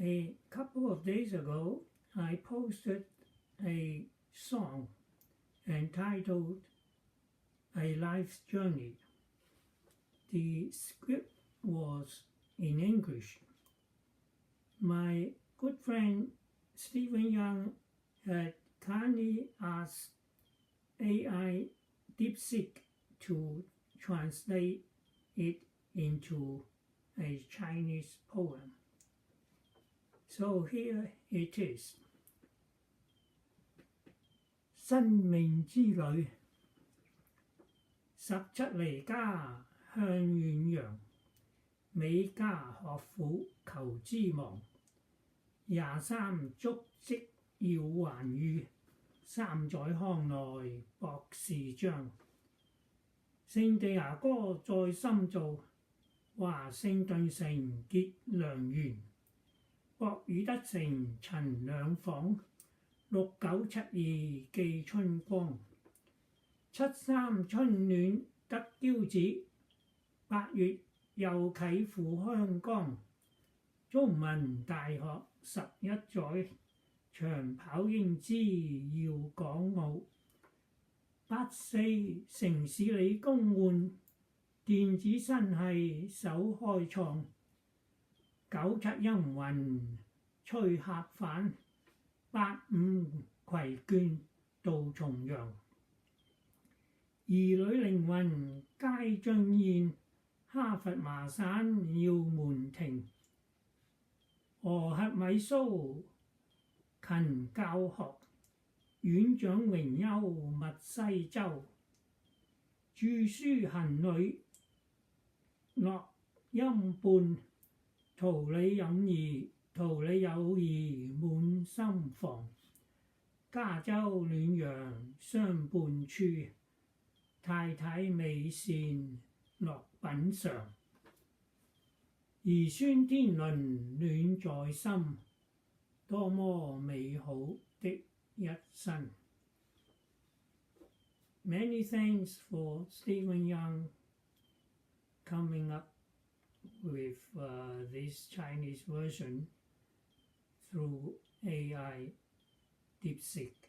A couple of days ago, I posted a song entitled A Life's Journey. The script was in English. My good friend Stephen Young had kindly asked AI DeepSeek to translate it into a Chinese poem. So here it is. 生命之旅，17離家向遠洋，美家學府求知忙，23足跡要還遇，3載康內博士章。聖地牙哥在深造，華盛頓城結良緣。博爾德城陳兩房，6972記春光，73春暖得驕子，8月又啟赴香江。中文大學11載，長跑英姿耀港澳。84城市理工換，電子新系首開創。97陰雲吹客返，85攜眷到重陽。兒女靈魂皆盡現，哈佛麻省要門庭。俄亥米蘇勤教學，院長榮休密西州。著書行旅樂音伴，桃李友誼滿心房。加州暖陽相伴處，太太美善樂品嚐。兒孫天倫暖在心，多麼美好的一生。Many thanks for Stephen Young coming up with this Chinese version through AI DeepSeek.